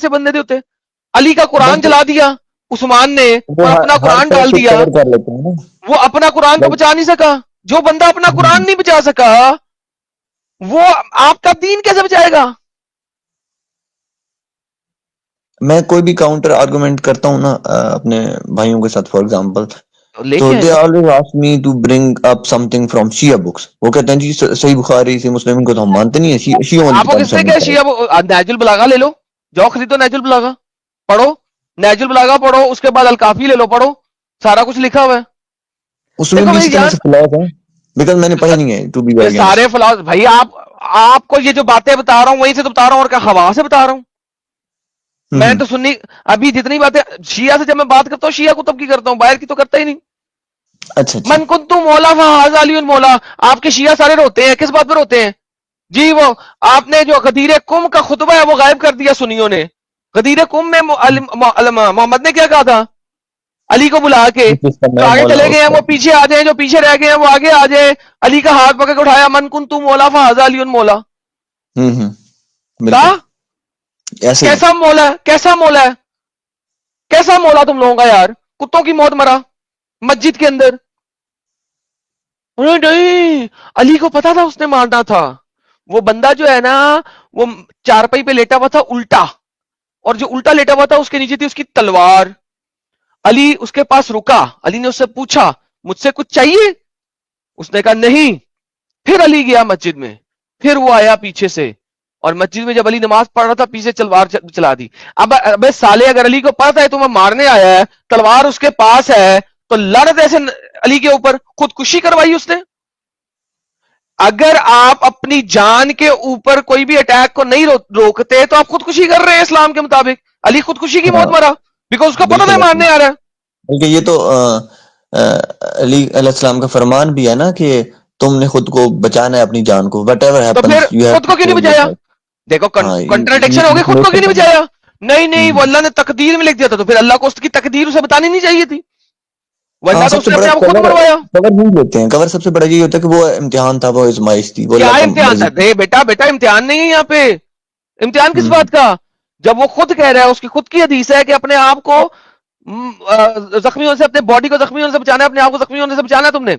ऐसे बंदे थे होते। अली का कुरान बट जला दिया उस्मान ने वो और अपना हर कुरान साइड डाल से दिया। कवर कर लेते हैं ना। वो अपना कुरान तो लाइक बचा नहीं सका। जो बंदा अपना कुरान नहीं बचा सका वो आपका दीन कैसे बचाएगा? मैं कोई भी काउंटर आर्गुमेंट करता हूँ ना अपने भाइयों के साथ फॉर एग्जांपल, तो तो लेके आए दे ना। Always ask me to bring up something from Shia books. वो कहते हैं जी सही बुखारी सही मुस्लिम इनको तो हम मानते नहीं है, शियों वाली आपको किताब से किसने हमें क्या बताओ। शिया नाजुल बलागा ले लो। जाओ खरीदो नाजुल बलागा, पढ़ो। नाजुल बलागा पढ़ो, उसके बाद अल काफी ले लो, पढ़ो। सारा कुछ लिखा हुआ है। उसमें देखो भी मेरी इसी तरह जान, से फ्लॉज है, बिकॉज मैंने पढ़े नहीं है टू बी ये वेरी सारे ऑनेस्ट। फ्लॉज भाई आपको ये जो बातें बता रहा हूं वहीं से तो बता रहा हूं, और क्या हवा से बता रहा हूं? मैं हम्म। तो सुन्नी। अभी जितनी बातें शिया से जब मैं बात करता हूँ, शिया कुतुब की करता हूँ, बाहर की तो करता ही नहीं। अच्छा अच्छा। मन कुंतु मौला फहाज अली मौला। आपके शिया सारे रोते हैं, किस बात पर रोते हैं जी? वो आपने जो गदीर कुम का खुतबा है वो गायब कर दिया सुन्नियों ने। गदीर कुम में मोहम्मद ने क्या कहा था अली को बुला के? जिसका जो मैं आगे मौला चले गए हैं उसका। वो पीछे आ जाए, जो पीछे रह गए हैं वो आगे आ जाए। अली का हाथ पकड़ के उठाया, मन कुंतु मौला फहाजा अली मौला। बिल्कुल कहा ऐसे ही है। कैसा मौला है, कैसा मौला है, कैसा मौला तुम लोगों का यार? कुत्तों की मौत मरा मस्जिद के अंदर। अरे नहीं, अली को पता था उसने मारना था। वो बंदा जो है ना, वो चारपाई पे लेटा हुआ था उल्टा, और जो उल्टा लेटा हुआ था उसके नीचे थी उसकी तलवार। अली उसके पास रुका, अली ने उससे पूछा मुझसे कुछ चाहिए? उसने कहा नहीं। फिर अली गया मस्जिद में, फिर वो आया पीछे से, और मस्जिद में जब अली नमाज पढ़ रहा था पीछे तलवार चला दी। अब अबे साले, अगर अली को पता है तुम्हें मारने आया है, तलवार उसके पास है, तो लड़ ऐसे अली के ऊपर, खुदकुशी करवाई उसने। अगर आप अपनी जान के ऊपर कोई भी अटैक को नहीं रोकते तो आप खुदकुशी कर रहे हैं इस्लाम के मुताबिक। अली खुदकुशी की मौत हाँ मरा, बिकॉज उसको पता था बिल्कुल ऐसे ही। मारने आ रहा है। बल्कि ये तो अली अलैहिस्सलाम का फरमान भी है ना कि तुमने खुद को बचाना है अपनी जान को, वट एवर तो फिर हैपन्स यू हैव खुद टू को क्यों नहीं सेव योर बचाया? लाइफ। देखो हाँ कंट्राडिक्शन हो गई, इस खुद को क्यों नेचर नहीं का बचाया? नहीं नहीं, वो हम्म। अल्लाह ने तकदीर में लिख दिया था, तो फिर अल्लाह को उसकी तकदीर उसे बतानी नहीं चाहिए थी, हाँ वरना तो सबसे उसने बड़ा अपने आप को खुद कवर, मरवाया। कवर नहीं लेते हैं, कवर सबसे बड़ा यही होता है कि वो इम्तिहान था, वो आजमाइश थी, वो क्या अल्लाह का इम्तिहान था? मर्जी। दे बेटा, बेटा इम्तिहान नहीं है यहाँ पे। इम्तिहान किस हम्म। बात का? जब वो खुद कह रहा है, उसकी खुद की हदीस है कि अपने आप को जख्मी होने से, अपने बॉडी को जख्मी होने से बचाना है, अपने आप को जख्मी होने से बचाना है तुमने।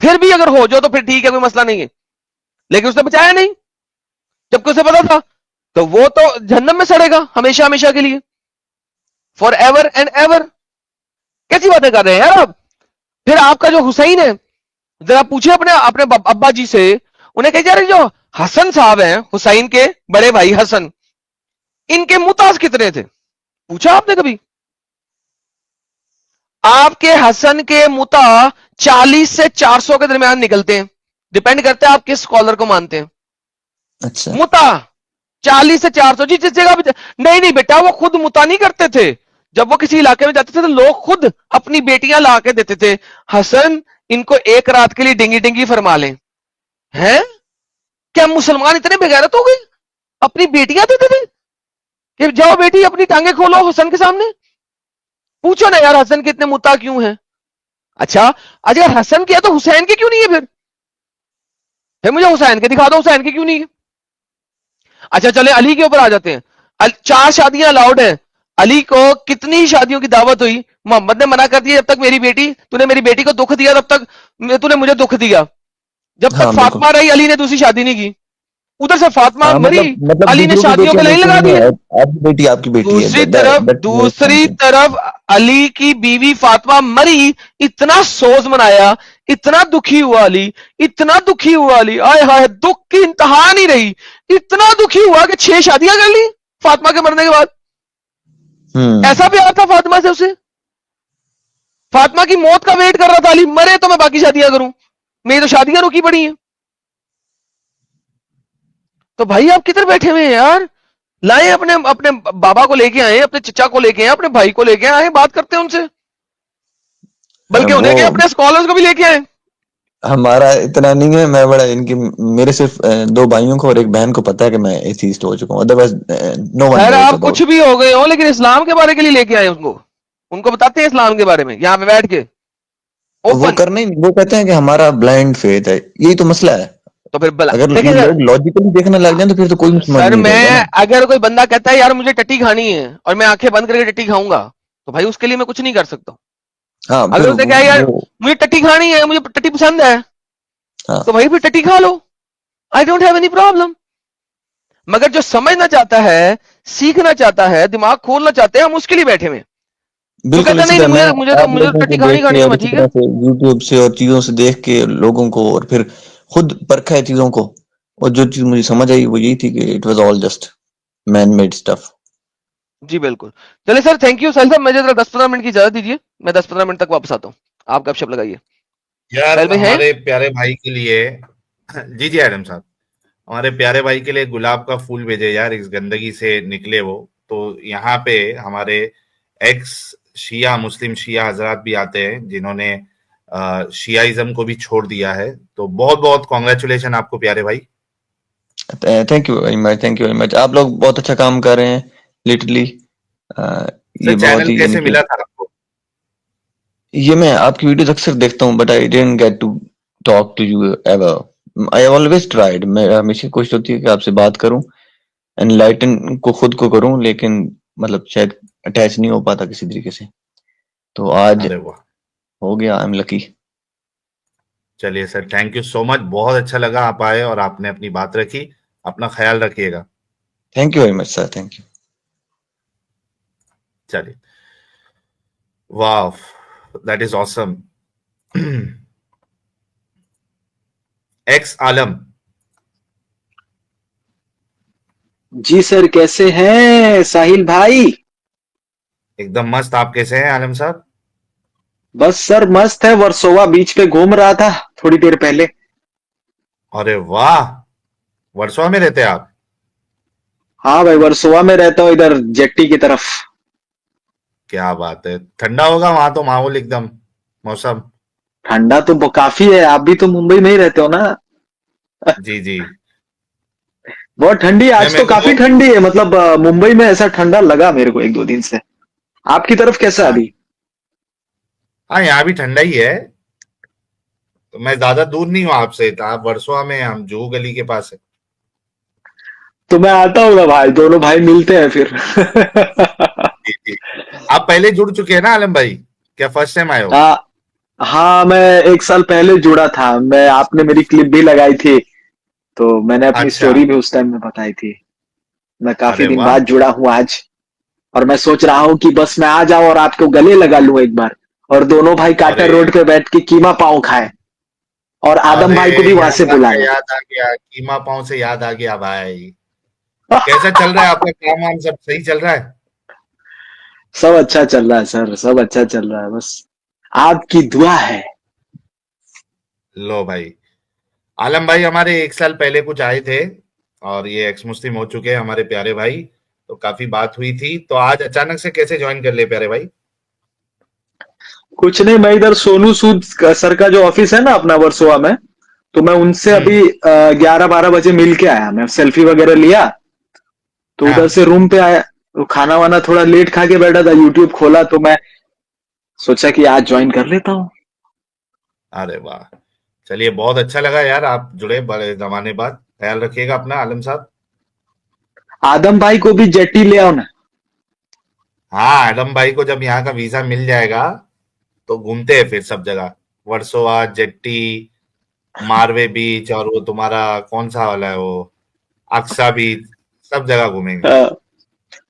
फिर भी अगर हो जाओ तो फिर ठीक है, कोई मसला नहीं है, लेकिन उसने बचाया नहीं, जबकि उसे पता था। तो वो तो जहन्नम में सड़ेगा हमेशा हमेशा के लिए, फॉर एवर एंड एवर। कैसी बातें कर रहे हैं यार आप? फिर आपका जो हुसैन है, जरा पूछे अपने अपने अब्बा जी से, उन्हें कह रहे जो हसन साहब हैं, हुसैन के बड़े भाई हसन, इनके मुताज कितने थे? पूछा आपने कभी? आपके हसन के मुता 40 से 400 के दरमियान निकलते हैं, डिपेंड करता है आप किस स्कॉलर को मानते हैं। अच्छा। मुता 40 से 400, जी जिस जगह भी। नहीं नहीं बेटा, वो खुद मुता नहीं करते थे। जब वो किसी इलाके में जाते थे तो लोग खुद अपनी बेटियां ला के देते थे। हसन, इनको एक रात के लिए डिंगी डिंगी फरमा लें। हैं? क्या मुसलमान इतने बेगैरत हो गए, अपनी बेटियां देते थे कि जाओ बेटी अपनी टांगे खोलो हसन के सामने? पूछो ना यार, हसन के इतने मुता क्यों हैं? अच्छा, अगर हसन के है तो हुसैन के क्यों नहीं है फिर मुझे हुसैन के दिखा दो, हुसैन के क्यों नहीं है? अच्छा चले अली के ऊपर आ जाते हैं। 4 शादियां अलाउड है। अली को कितनी शादियों की दावत हुई? मोहम्मद ने मना कर दिया, जब तक मेरी बेटी, तूने मेरी बेटी को दुख दिया तब तक तूने मुझे दुख दिया। जब तक हाँ बिल्कुल। फातिमा रही अली ने दूसरी शादी नहीं की। उधर से फातिमा हाँ मरी, मतलब अली ने दूसरों की शादियों के बेटियां लाइन मिलती लगा नहीं दिए। है, आपकी बेटी है, दूसरी तरफ, दैट मींस दूसरी समथिंग। तरफ अली की बीवी फातिमा मरी, इतना सोज मनाया, इतना दुखी हुआ अली, इतना दुखी हुआ अली, आय हाय, दुख की इंतहा नहीं रही। इतना दुखी हुआ कि 6 शादियां कर ली फातिमा के मरने के बाद। ऐसा हम्म। प्यार था फातिमा से उसे। फातिमा की मौत का वेट कर रहा था अली, मरे तो मैं बाकी शादियां करूं, मेरी तो शादियां रुकी पड़ी हैं। तो भाई आप किधर बैठे हुए हैं यार? लाए अपने अपने बाबा को लेके आए, अपने चचा को लेके आए, अपने भाई को लेके आए, बात करते हैं उनसे। बल्कि वो उन्हें क्या, अपने स्कॉलर्स को भी लेके आए। हमारा इतना नहीं है, मैं बड़ा इनकी, मेरे सिर्फ 2 भाइयों को और एक बहन को पता है कि मैं एथीस्ट हो चुका हूँ, अदरवाइज नो वन खैर नोज आप कुछ अबाउट। भी हो गए हो, लेकिन इस्लाम के बारे के लिए लेके आए उनको, उनको बताते हैं इस्लाम के बारे में यहां पे बैठ के, वो ओपन। करने वो कहते हैं कि हमारा ब्लाइंड फेथ है, यही तो मसला है। तो फिर भला अगर देखिए सर, लोग लॉजिकली देखने लग जाए तो फिर तो कोई नहीं समझ सर नहीं रहेगा मैं ना। अगर कोई बंदा कहता है यार मुझे टट्टी खानी है और मैं आंखें बंद करके टट्टी खाऊंगा, तो भाई उसके लिए मैं कुछ नहीं कर सकता। हाँ फिर अगर उसने कहा यार वो मुझे टट्टी खानी है, मुझे टट्टी पसंद है, तो हाँ भाई फिर टट्टी खा लो, I don't have any problem. मगर जो समझना चाहता है, सीखना चाहता है, दिमाग खोलना चाहते हैं, हम उसके लिए बैठे हुए हैं। जो बिल्कुल कहता है इसी नहीं तरह नहीं मैं आप मुझे तो लोगों को टट्टी देख खानी खानी के है, और मैं इसी ठीक है। तरह से यूट्यूब से और चीजों से देख के लोगों को और फिर खुद परखा है चीजों को, और जो चीज मुझे समझ आई वो यही थी कि it was all just man made stuff. जी बिल्कुल। चलिए सर, थैंक यू साहिल साहब, मुझे जरा 10-15 मिनट की इजाजत दीजिए, मैं 10-15 मिनट तक वापस आता हूँ। आप गपशप लगाइए। यार साहिल भाई हैं? हमारे प्यारे भाई के लिए जी जी एडम साहब, हमारे प्यारे भाई के लिए गुलाब का फूल भेजे यार, इस गंदगी से निकले वो। तो यहाँ पे हमारे एक्स शिया मुस्लिम शिया हजरात भी आते हैं जिन्होंने शियाइज्म को भी छोड़ दिया है। तो बहुत बहुत कॉन्ग्रेचुलेशन आपको प्यारे भाई। Thank you very much, thank you very much. आप लोग बहुत अच्छा काम कर रहे हैं लिटरली। सर ये बहुत चैनल ही यानी कैसे कि मिला था आपको? ये मैं आपकी वीडियोस अक्सर देखता हूँ but I didn't get to talk to you ever. I always tried, मैं हमेशा कोशिश होती है कि आपसे बात करूं, एनलाइटन को खुद को करूं, लेकिन मतलब शायद अटैच नहीं हो पाता किसी तरीके से। तो आज अरे वाह, हो गया, आई एम लकी। चलिए sir, thank you so much, बहुत अच्छा लगा आप आए और आपने अपनी बात रखी। अपना ख्याल रखिएगा। Thank you very much sir, thank you. चलिए, वाह, that is awesome. X Alam, जी सर, कैसे हैं साहिल भाई? एकदम मस्त। आप कैसे हैं आलम साहब? बस सर मस्त है, वर्सोवा बीच पे घूम रहा था थोड़ी देर पहले। अरे वाह, वर्सोवा में रहते हैं आप? हाँ भाई, वर्सोवा में रहता हूँ, इधर जेट्टी की तरफ। क्या बात है, ठंडा होगा वहां तो माहौल एकदम, मौसम। ठंडा तो काफी है, आप भी तो मुंबई में ही रहते हो ना? जी जी। बहुत ठंडी है, नहीं, आज तो मेरे को काफी बहुत, ठंडी है, मतलब मुंबई में ऐसा ठंडा लगा मेरे को 1-2 दिन से। आपकी तरफ कैसा है हाँ अभी? हाँ, यहाँ भी ठंडा ही है। तो मैं ज्यादा दूर नहीं हूँ आपसे, तो आप वर्सोवा में, हम जुहू गली के पास है। तो मैं आता हूँ ना भाई, दोनों भाई मिलते हैं फिर। जी जी। आप पहले जुड़ चुके हैं ना आलम भाई? क्या फर्स्ट टाइम आए हो? हाँ हाँ, मैं 1 साल पहले जुड़ा था, मैं आपने मेरी क्लिप भी लगाई थी, तो मैंने अपनी अच्छा। स्टोरी भी उस टाइम में बताई थी। मैं काफी अरे दिन वाह। बाद जुड़ा हूँ आज, और मैं सोच रहा हूँ कि बस मैं आ जाऊं और आपको गले लगा लूं एक बार, और दोनों भाई काटर अरे, रोड पे बैठ के कीमा पाव खाए, और आदम अरे, भाई को भी वहां से याद आ गया, बुलाए। याद आ गया, कीमा पाव से याद आ गया भाई। कैसा चल रहा है आपका काम वाम, सब सही चल रहा है? सब अच्छा चल रहा है सर, सब अच्छा चल रहा है, बस आपकी दुआ है। लो भाई, आलम भाई हमारे 1 साल पहले कुछ आए थे, और ये एक्स मुस्लिम हो चुके हैं हमारे प्यारे भाई। तो काफी बात हुई थी, तो आज अचानक से कैसे ज्वाइन कर ले प्यारे भाई? कुछ नहीं, मैं इधर सोनू सूद सर का जो ऑफिस है ना अपना वर्सोवा में, तो मैं उनसे अभी हम्म। 11-12 बजे मिल के आया, मैं सेल्फी वगैरह लिया, तो उधर हाँ। से रूम पे आया। तो खाना वाना थोड़ा लेट खा के बैठा था, यूट्यूब खोला तो मैं सोचा कि आज ज्वाइन कर लेता हूँ। अरे वाह, चलिए बहुत अच्छा लगा यार, आप जुड़े बड़े जमाने बाद। ख्याल रखिएगा अपना आलम साहब। आदम भाई को भी जेटी ले आओ ना। हाँ, आलम भाई को जब यहाँ का वीजा मिल जाएगा तो घूमते हैं फिर सब जगह। वर्सोवा, जेट्टी, मारवे बीच, और वो तुम्हारा कौन सा वाला है वो, अक्सा बीच, सब जगह घूमेंगे। हाँ,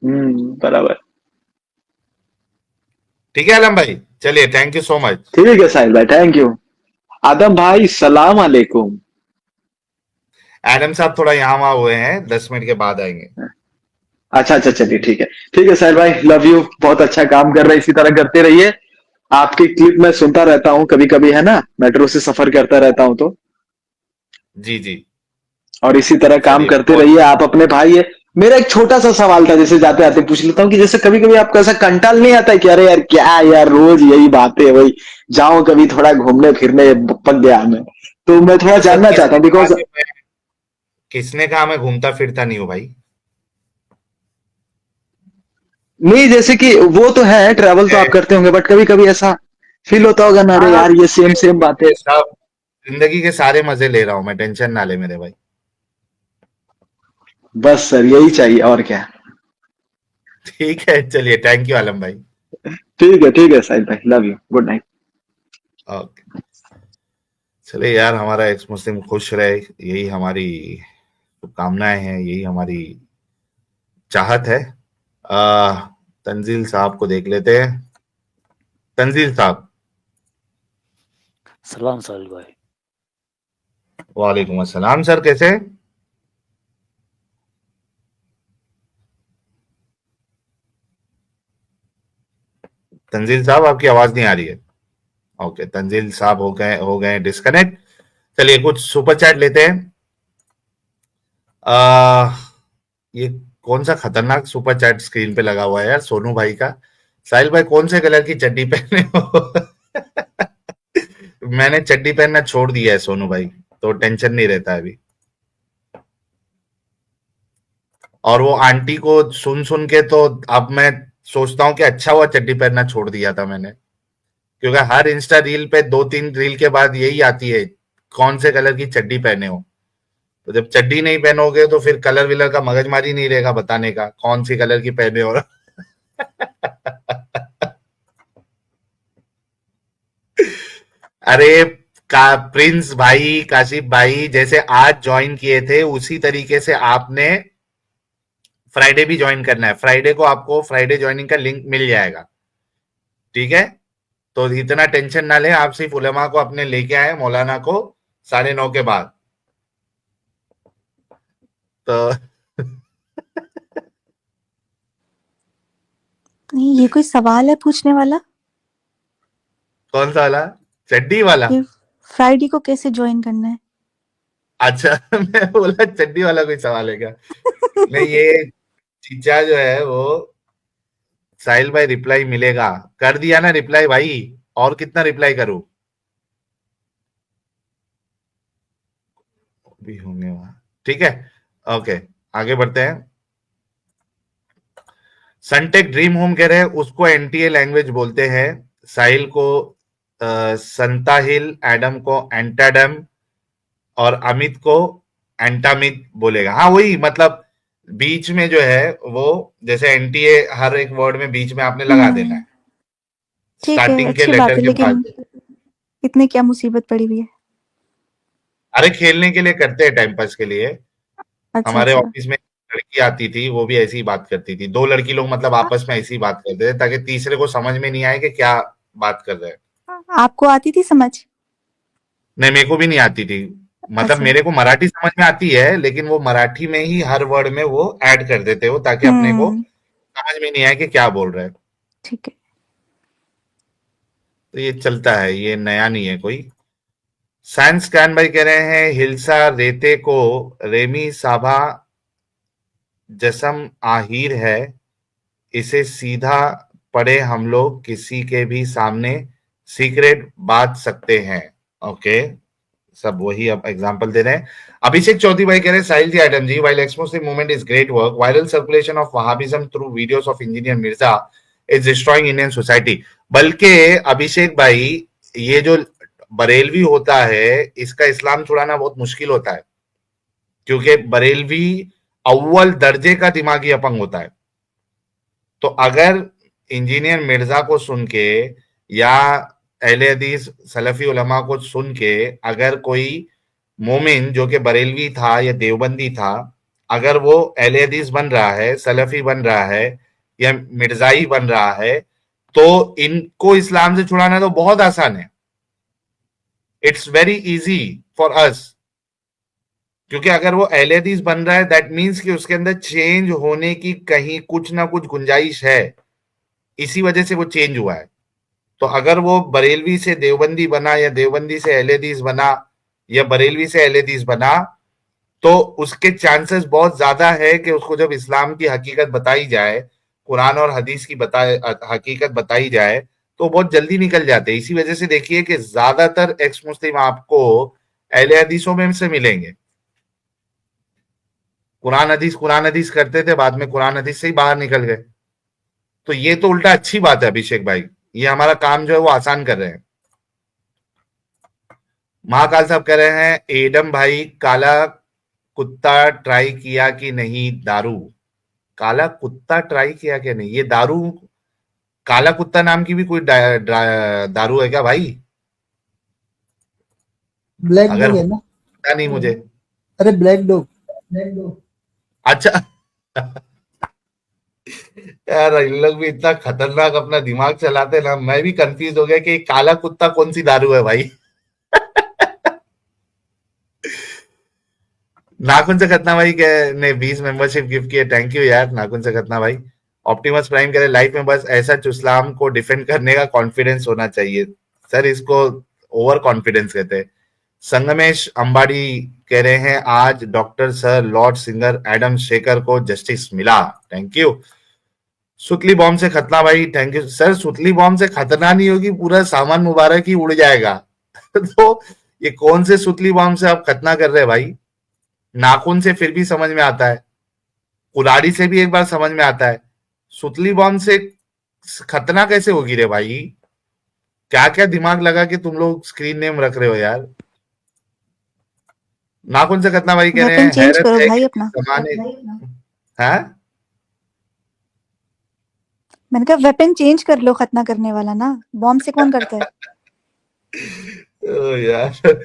बराबर। ठीक है आलम भाई, चलिए, थैंक यू सो मच। ठीक है साहिल भाई, थैंक यू। आदम भाई सलाम अलैकुम। एडम साहब थोड़ा यहाँ वहाँ हुए हैं, 10 मिनट के बाद आएंगे। अच्छा अच्छा, चलिए ठीक है। ठीक है साहिल भाई, लव यू, बहुत अच्छा काम कर रहे हैं, इसी तरह करते रहिए। आपकी क्लिप मैं सुनता रहता हूँ कभी कभी, है ना, मेट्रो से सफर करता रहता हूँ तो। जी जी। और इसी तरह काम चलिए करते बहुत, रहिए, आप अपने भाई है। मेरा एक छोटा सा सवाल था, जैसे जाते आते पूछ लेता हूँ कि जैसे कभी कभी आपको ऐसा कंटाल नहीं आता है कि अरे यार क्या यार, रोज यही बातें, वही जाओ कभी थोड़ा घूमने फिरने, पक गया मैं। तो मैं थोड़ा सर जानना चाहता किसने हूँ कहा बिकॉज, कि मैं, किसने कहा मैं घूमता फिरता नहीं हूँ भाई? नहीं जैसे कि वो तो है, ट्रैवल तो आप करते होंगे, बट कभी कभी ऐसा फील होता होगा ना, अरे हाँ, यार ये सेम घूमते सेम बातें। फिरते सब जिंदगी के सारे मजे ले रहा हूं मैं, टेंशन ना ले मेरे भाई। बस सर यही चाहिए और क्या। ठीक है, चलिए, थैंक यू आलम भाई। ठीक है साहिल भाई, love you, good night. Okay, चलिए यार, हमारा एक्स मुस्लिम खुश रहे, यही हमारी शुभकामनाएं हैं, यही हमारी चाहत है। तंजील साहब को देख लेते हैं। तंजील साहब, सलाम साहिल भाई। वालेकुम अस्सलाम सर, कैसे? तंजील साहब, आपकी आवाज नहीं आ रही है। ओके, तंजील साहब हो गए डिस्कनेक्ट। चलिए, कुछ सुपर चैट लेते हैं। आ, ये कौन सा खतरनाक सुपर चैट स्क्रीन पे लगा हुआ है यार, सोनू भाई का। साहिल भाई, कौन से कलर की चड्डी पहने हो? मैंने चड्डी पहनना छोड़ दिया है सोनू भाई, तो टेंशन नहीं रहता है अभी। और वो आंटी को सुन सुन के तो अब मैं सोचता हूँ कि अच्छा हुआ चड्डी पहनना छोड़ दिया था मैंने, क्योंकि हर इंस्टा रील पे 2-3 रील के बाद यही आती है, कौन से कलर की चड्डी पहने हो। तो जब चड्डी नहीं पहनोगे तो फिर कलर विलर का मगजमारी नहीं रहेगा बताने का कौन सी कलर की पहने हो। अरे, प्रिंस भाई, काशिफ भाई, जैसे आज ज्वाइन किए थे उसी तरीके से आपने फ्राइडे भी ज्वाइन करना है। फ्राइडे को आपको फ्राइडे ज्वाइनिंग का लिंक मिल जाएगा, ठीक है? तो इतना टेंशन ना ले, आप सिर्फ उलेमा को अपने लेके आए, मौलाना को 9:30 के बाद। तो नहीं, ये कोई सवाल है पूछने वाला? कौन सा वाला? चड्डी वाला? कि फ्राइडे को कैसे ज्वाइन करना है? अच्छा, मैं बोला चड्डी वाला कोई सवाल है क्या? नहीं, ये चीचा जो है वो, साहिल भाई रिप्लाई मिलेगा, कर दिया ना रिप्लाई भाई, और कितना रिप्लाई करूं? भी होंगे वहां, ठीक है। ओके, आगे बढ़ते हैं। सनटेक ड्रीम होम कह रहे हैं उसको एनटीए लैंग्वेज बोलते हैं, साहिल को संताहिल, एडम को एंटाडम, और अमित को एंटामित बोलेगा। हाँ, वही मतलब बीच में जो है वो, जैसे एनटीए हर एक वर्ड में बीच में आपने लगा देना है, ठीक है, स्टार्टिंग के अच्छी बात लेटर है, के बाद। लेकिन इतने क्या मुसीबत पड़ी हुई है? अरे, खेलने के लिए करते हैं, टाइम पास के लिए। अच्छा हमारे अच्छा। ऑफिस में एक लड़की आती थी, वो भी ऐसी ही बात करती थी, 2 लड़की लोग मतलब आपस में ऐसी ही बात करते थे, ताकि तीसरे को समझ में नहीं आए कि क्या बात कर रहे हैं। आपको आती थी समझ? नहीं, मेरे को भी नहीं आती थी, मतलब अच्छा। मेरे को मराठी समझ में आती है, लेकिन वो मराठी में ही हर वर्ड में वो ऐड कर देते हो, ताकि अपने को समझ में नहीं आए कि क्या बोल रहे हैं। ठीक है। तो ये चलता है, ये नया नहीं है कोई। साइंस स्कैन भाई कह रहे हैं हिल्सा रेते को रेमी साभा जसम आहिर है, इसे सीधा पढ़े हम लोग किसी के भी सामने सीक्रेट बात सकते हैं। ओके, सब वही अब एग्जांपल दे रहे हैं। अभिषेक चौधरी भाई कह रहे हैं साहिल जी, Adam ji, while explosive movement is great work, viral circulation of Wahhabism through videos of engineer Mirza is destroying Indian society। बल्कि अभिषेक भाई, ये जो बरेलवी होता है इसका इस्लाम छुड़ाना बहुत मुश्किल होता है, क्योंकि बरेलवी अव्वल दर्जे का दिमागी अपंग होता है। तो अगर इंजीनियर मिर्जा को सुन के या अहले हदीस सलफी उलमा को सुन के अगर कोई मोमिन जो कि बरेलवी था या देवबंदी था, अगर वो अहले हदीस बन रहा है, सलफी बन रहा है या मिर्जाई बन रहा है, तो इनको इस्लाम से छुड़ाना तो बहुत आसान है। इट्स वेरी इजी फॉर अस, क्योंकि अगर वो अहले हदीस बन रहा है दैट मीन्स कि उसके अंदर चेंज होने की कहीं कुछ ना कुछ गुंजाइश है, इसी वजह से वो चेंज हुआ है। तो अगर वो बरेलवी से देवबंदी बना या देवबंदी से अहले हदीस बना या बरेलवी से अहले हदीस बना, तो उसके चांसेस बहुत ज्यादा है कि उसको जब इस्लाम की हकीकत बताई जाए, कुरान और हदीस की हकीकत बताई जाए, तो बहुत जल्दी निकल जाते हैं। इसी वजह से देखिए कि ज्यादातर एक्स मुस्लिम आपको अहले हदीसों में से मिलेंगे। कुरान हदीस करते थे, बाद में कुरान हदीस से ही बाहर निकल गए। तो ये तो उल्टा अच्छी बात है अभिषेक भाई, ये हमारा काम जो है वो आसान कर रहे हैं। महाकाल साहब कह रहे हैं एडम भाई काला कुत्ता ट्राई किया कि नहीं दारू? काला कुत्ता ट्राई किया कि नहीं? ये दारू, काला कुत्ता नाम की भी कोई दारू है क्या भाई? ब्लैक अगर डॉग है ना? पता नहीं मुझे। अरे ब्लैक डॉग। अच्छा यार इन लोग भी इतना खतरनाक अपना दिमाग चलाते ना, मैं भी कंफ्यूज हो गया कि काला कुत्ता कौन सी दारू है भाई। नाखून से खतना भाई के ने 20 मेंबरशिप गिफ्ट किए, थैंक यू यार नाखून से खतना भाई। ऑप्टिमस प्राइम कह रहे लाइफ में बस ऐसा इस्लाम को डिफेंड करने का कॉन्फिडेंस होना चाहिए। सर इसको ओवर कॉन्फिडेंस कहते हैं। संगमेश अंबाड़ी कह रहे हैं आज doctor sir Lord singer Adam Shekhar को जस्टिस मिला, थैंक यू। सुतली बॉम्ब से खतना भाई थैंक यू सर। सुतली बॉम्ब से खतना नहीं होगी, पूरा सामान मुबारक ही उड़ जाएगा। तो ये कौन से सुतली बॉम्ब से आप खतना कर रहे हैं भाई? नाखून से फिर भी समझ में आता है, कुल्हाड़ी से भी एक बार समझ में आता है, सुतली बॉम्ब से खतना कैसे होगी रे भाई? क्या क्या दिमाग लगा के तुम लोग स्क्रीन नेम रख रहे हो यार। नाखून से खतना भाई कह रहे वेपन हैं चेंज हैरत करो है भाई कि अपना। जमाने हैं। मैंने कहा वेपन चेंज कर लो, खतना करने वाला ना, बॉम्ब से कौन करता है? ओ यार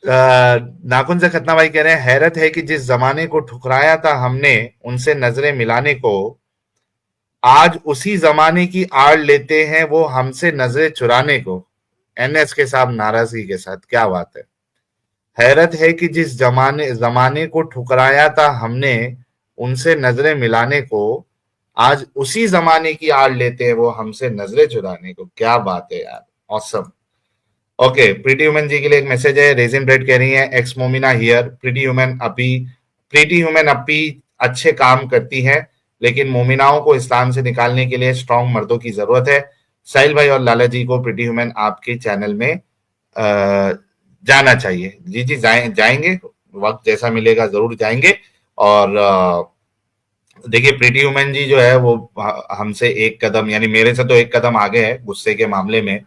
नाखून से खतना भाई कह रहे हैं हैरत है कि जिस जमाने को ठुकराया था हमने उनसे नजरें मिलाने को, आज उसी जमाने की आड़ लेते हैं वो हमसे नजरें चुराने को। एनएस के साथ नाराजगी के साथ, क्या बात है। हैरत है कि जिस जमाने को ठुकराया था हमने उनसे नजरें मिलाने को, आज उसी जमाने की आड़ लेते हैं वो हमसे नजरें चुराने को। क्या बात है यार, ऑसम। ओके, प्रीटी ह्यूमन जी के लिए एक मैसेज है। रेजिन ब्रेड कह रही है x Momina here, pretty human अपी अच्छे काम करती है लेकिन मोमिनाओं को इस्लाम से निकालने के लिए स्ट्रॉन्ग मर्दों की जरूरत है। साहिल भाई और लाला जी को प्रीटी ह्यूमन आपके चैनल में जाना चाहिए। जी जी जाएंगे, वक्त जैसा मिलेगा जरूर जाएंगे। और देखिए प्रीटी ह्यूमन जी जो है वो हमसे एक कदम, यानी मेरे से तो एक कदम आगे है गुस्से के मामले में।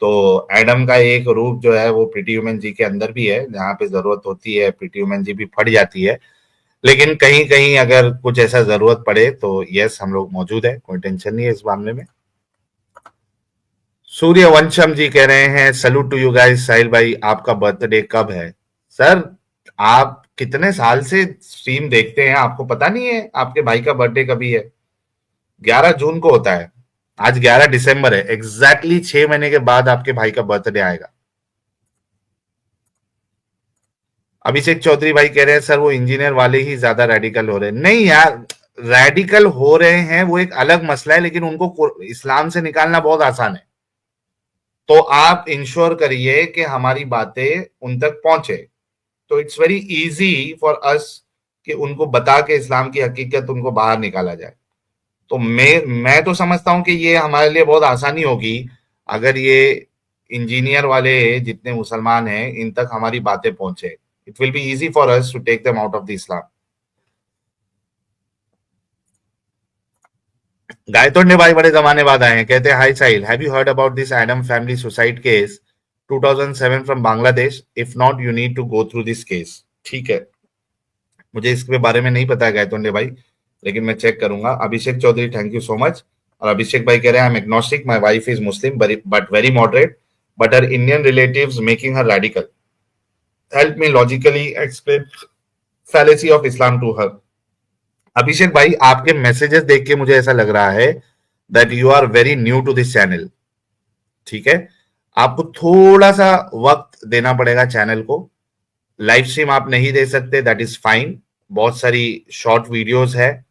तो एडम का एक रूप जो है वो प्रीटी ह्यूमन जी के अंदर भी है, जहां पे जरूरत होती है प्रीटी ह्यूमन जी भी फट जाती है। लेकिन कहीं कहीं अगर कुछ ऐसा जरूरत पड़े तो यस हम लोग मौजूद है, कोई टेंशन नहीं है इस मामले में। सूर्यवंशम जी कह रहे हैं सैल्यूट टू यू गाइस। साहिल भाई आपका बर्थडे कब है? सर आप कितने साल से स्ट्रीम देखते हैं, आपको पता नहीं है आपके भाई का बर्थडे कभी है? 11 जून को होता है। आज 11 दिसंबर है, एग्जैक्टली 6 महीने के बाद आपके भाई का बर्थडे आएगा। अभिषेक चौधरी भाई कह रहे हैं सर वो इंजीनियर वाले ही ज्यादा रेडिकल हो रहे हैं। नहीं यार, रेडिकल हो रहे हैं वो एक अलग मसला है, लेकिन उनको इस्लाम से निकालना बहुत आसान है। तो आप इंश्योर करिए कि हमारी बातें उन तक पहुंचे। तो इट्स वेरी इजी फॉर अस कि उनको बता के इस्लाम की हकीकत उनको बाहर निकाला जाए। तो मैं तो समझता हूं कि ये हमारे लिए बहुत आसानी होगी अगर ये इंजीनियर वाले जितने मुसलमान हैं इन तक हमारी बातें पहुंचे। It will be easy for us to take them out of the Islam. Gaitonde भाई बड़े जमाने बाद आए हैं, कहते हैं hi Sahil, have you heard about this Adam family suicide case 2007 from Bangladesh? If not you need to go through this case. ठीक है, मुझे इसके बारे में नहीं पता है गायतोंडे भाई, लेकिन मैं चेक करूंगा। Abhishek Chaudhary thank you so much. और अभिषेक भाई कह रहे हैं I am agnostic, my wife is Muslim but very moderate, but her Indian relatives making her radical, help me logically explain fallacy of Islam to her. Abhishek भाई आपके messages देख के मुझे ऐसा लग रहा है that you are very new to this channel. ठीक है, आपको थोड़ा सा वक्त देना पड़ेगा चैनल को। लाइव स्ट्रीम आप नहीं दे सकते, दैट इज फाइन। बहुत सारी शॉर्ट वीडियोस है,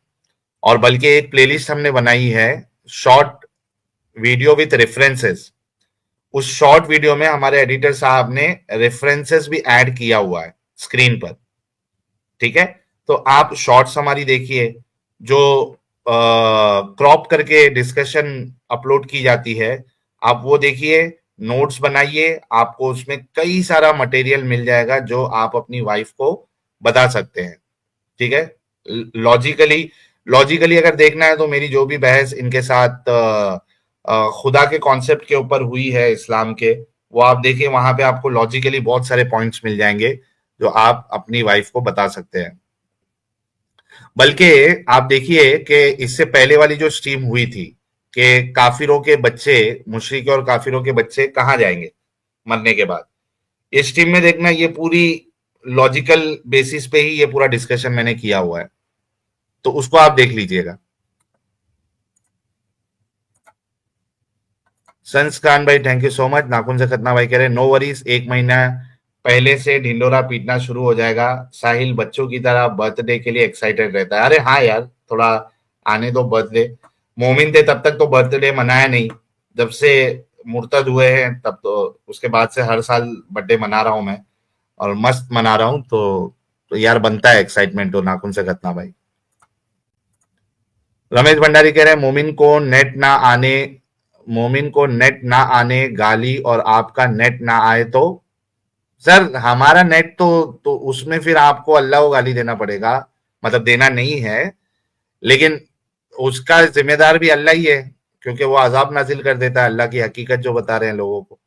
और बल्कि एक प्लेलिस्ट हमने बनाई है शॉर्ट वीडियो विथ रेफरेंसेस। उस शॉर्ट वीडियो में हमारे एडिटर साहब ने रेफरेंसेस भी ऐड किया हुआ है स्क्रीन पर। ठीक है, तो आप शॉर्ट्स हमारी देखिए, जो क्रॉप करके डिस्कशन अपलोड की जाती है आप वो देखिए, नोट्स बनाइए, आपको उसमें कई सारा मटेरियल मिल जाएगा जो आप अपनी वाइफ को बता सकते हैं। ठीक है, लॉजिकली अगर देखना है तो मेरी जो भी बहस इनके साथ खुदा के कॉन्सेप्ट के ऊपर हुई है इस्लाम के, वो आप देखिए, वहां पे आपको लॉजिकली बहुत सारे पॉइंट्स मिल जाएंगे जो आप अपनी वाइफ को बता सकते हैं। बल्कि आप देखिए कि इससे पहले वाली जो स्ट्रीम हुई थी कि काफिरों के बच्चे, मुशरिक और काफिरों के बच्चे कहाँ जाएंगे मरने के बाद, इस स्ट्रीम में देखना, ये पूरी लॉजिकल बेसिस पे ही ये पूरा डिस्कशन मैंने किया हुआ है, तो उसको आप देख लीजिएगा। संस्कान भाई थैंक यू सो मच। नाखून से खतना भाई कह रहे नो वरीज, 1 महीना पहले से ढिंडोरा पीटना शुरू हो जाएगा। साहिल बच्चों की तरह बर्थडे के लिए एक्साइटेड रहता है। अरे हाँ यार, थोड़ा आने दो बर्थडे। मोमिन थे तब तक तो बर्थडे मनाया नहीं, जब से मुर्तद हुए हैं तब तो उसके बाद से हर साल बर्थडे मना रहा हूं मैं, और मस्त मना रहा हूं, तो यार बनता है एक्साइटमेंट। तो नाखून से खतना भाई। रमेश भंडारी कह रहे हैं मोमिन को नेट ना आने गाली और आपका नेट ना आए तो। सर हमारा नेट तो उसमें फिर आपको अल्लाह को गाली देना पड़ेगा, मतलब देना नहीं है, लेकिन उसका जिम्मेदार भी अल्लाह ही है, क्योंकि वो अजाब नाजिल कर देता है, अल्लाह की हकीकत जो बता रहे हैं लोगों को।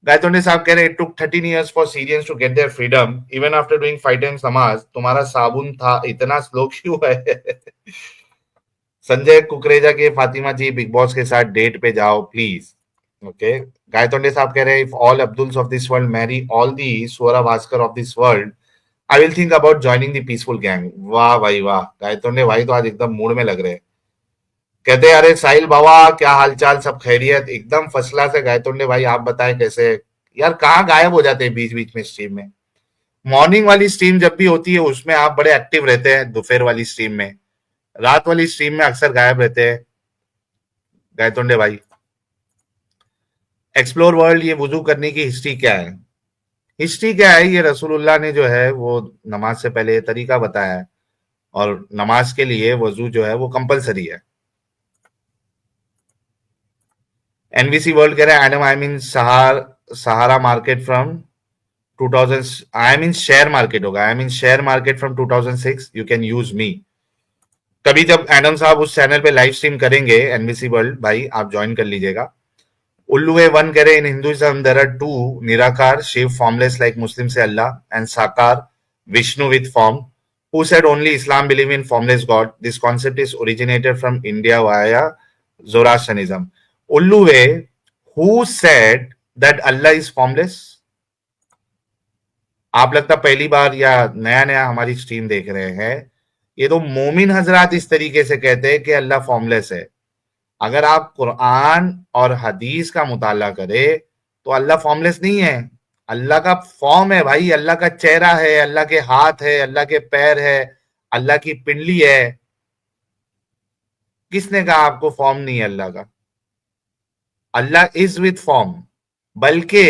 गायतोंडे साहब कह रहे हैं it took 13 years for Syrians to get their freedom even after doing 5 times नमाज। तुम्हारा साबुन था इतना स्लो क्यों है? संजय कुकरेजा के फातिमा जी बिग बॉस के साथ डेट पे जाओ प्लीज। ओके, गायतोंडे साहब कह रहे हैं if all Abduls of this world marry all the Swara Bhaskar of this world I will think about joining the peaceful gang. वाह भाई वाह, गायतोंडे भाई तो आज एकदम मूड में लग रहे हैं। कहते हैं अरे साहिल बाबा क्या हालचाल, सब खैरियत? एकदम फर्स्ट क्लास है गायतोंडे भाई, आप बताएं कैसे? यार कहाँ गायब हो जाते हैं बीच बीच में स्ट्रीम में? मॉर्निंग वाली स्ट्रीम जब भी होती है उसमें आप बड़े एक्टिव रहते हैं, दोपहर वाली स्ट्रीम में, रात वाली स्ट्रीम में अक्सर गायब रहते हैं गायतोंडे भाई। एक्सप्लोर वर्ल्ड, ये वुजू करने की हिस्ट्री क्या है? हिस्ट्री क्या है, ये रसूलुल्लाह ने जो है वो नमाज से पहले तरीका बताया है, और नमाज के लिए वजू जो है वो कंपलसरी है। एनवीसी वर्ल्ड कह रहा है Adam I mean Sahara market from 2000, I mean share market होगा, I mean share market from 2006, you can use me. कभी जब एडम साहब उस चैनल पे लाइव स्ट्रीम करेंगे एनवीसी वर्ल्ड भाई, आप ज्वाइन कर लीजिएगा। उल्लुए वन कह रहे in Hinduism there are two, nirakar Shiv formless like Muslim say Allah and sakar Vishnu with form, who said only Islam believe in formless God. This concept is originated from India via Zoroastrianism. Ulluve, who said that Allah is formless? आप लगता पहली बार या नया नया हमारी stream देख रहे हैं। ये तो मोमिन हजरात इस तरीके से कहते हैं कि अल्लाह फॉर्मलेस है। अगर आप कुरान और हदीस का मुताला करें तो अल्लाह फॉर्मलेस नहीं है, अल्लाह का फॉर्म है भाई, अल्लाह का चेहरा है, अल्लाह के हाथ है, अल्लाह के पैर है, अल्लाह की पिंडली है। किसने कहा आपको फॉर्म नहीं है अल्लाह का? अल्लाह इज विद फॉर्म, बल्कि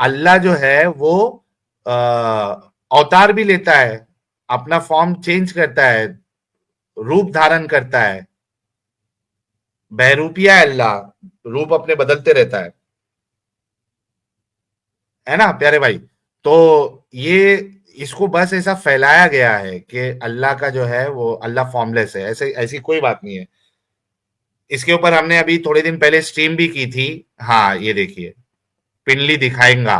अल्लाह जो है वो अवतार भी लेता है, अपना फॉर्म चेंज करता है, रूप धारण करता है। बहरूपिया है अल्लाह, रूप अपने बदलते रहता है ना प्यारे भाई? तो ये इसको बस ऐसा फैलाया गया है कि अल्लाह का जो है वो अल्लाह फॉर्मलेस है, ऐसे ऐसी कोई बात नहीं है। इसके ऊपर हमने अभी थोड़े दिन पहले स्ट्रीम भी की थी। हाँ ये देखिए, पिंडली दिखाएंगा,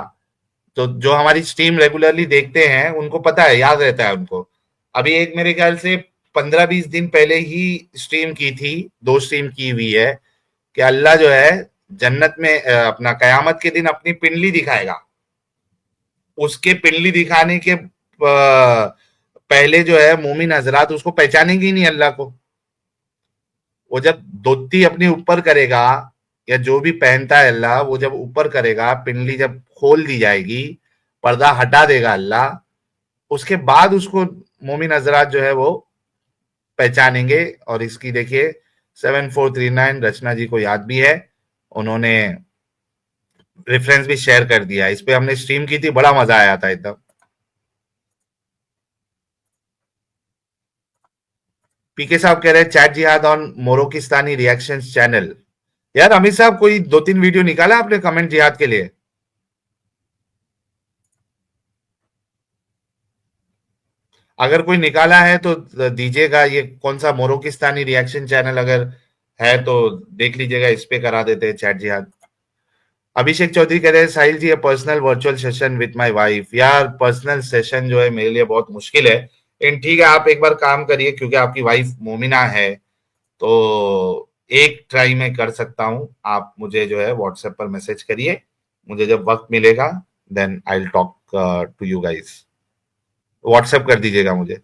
तो जो हमारी स्ट्रीम रेगुलरली देखते हैं उनको पता है, याद रहता है उनको। अभी एक मेरे ख्याल से 15-20 दिन पहले ही स्ट्रीम की थी, 2 स्ट्रीम की हुई है कि अल्लाह जो है जन्नत में अपना कयामत के दिन अपनी पिंडली दिखाएगा। उसके पिंडली दिखाने के पहले जो है मोमिन हजरात उसको पहचानेंगे नहीं अल्लाह को। वो जब धोती अपनी ऊपर करेगा या जो भी पहनता है अल्लाह, वो जब ऊपर करेगा, पिंडली जब खोल दी जाएगी, पर्दा हटा देगा अल्लाह, उसके बाद उसको मोमिन हजरात जो है वो पहचानेंगे। और इसकी देखिए 7439 रचना जी को याद भी है, उन्होंने रेफरेंस भी शेयर कर दिया। इस पे हमने स्ट्रीम की थी, बड़ा मजा आया था एकदम। पीके साहब कह रहे हैं चैट जिहाद ऑन मोरोकिस्तानी रिएक्शंस चैनल। यार अमित साहब कोई 2-3 वीडियो निकाला आपने कमेंट जिहाद के लिए? अगर कोई निकाला है तो दीजिएगा। ये कौन सा मोरोकिस्तानी रिएक्शन चैनल अगर है तो देख लीजिएगा, इस पे करा देते हैं चैट जिहाद। अभिषेक चौधरी कह रहे हैं Sahil ji, personal virtual session with my wife. यार पर्सनल सेशन जो है मेरे लिए बहुत मुश्किल है, लेकिन ठीक है, आप एक बार काम करिए, क्योंकि आपकी वाइफ मोमिना है, तो एक ट्राई में कर सकता हूं। आप मुझे जो है व्हाट्सएप पर मैसेज करिए, मुझे जब वक्त मिलेगा then I will talk to you guys. WhatsApp कर दीजिएगा मुझे।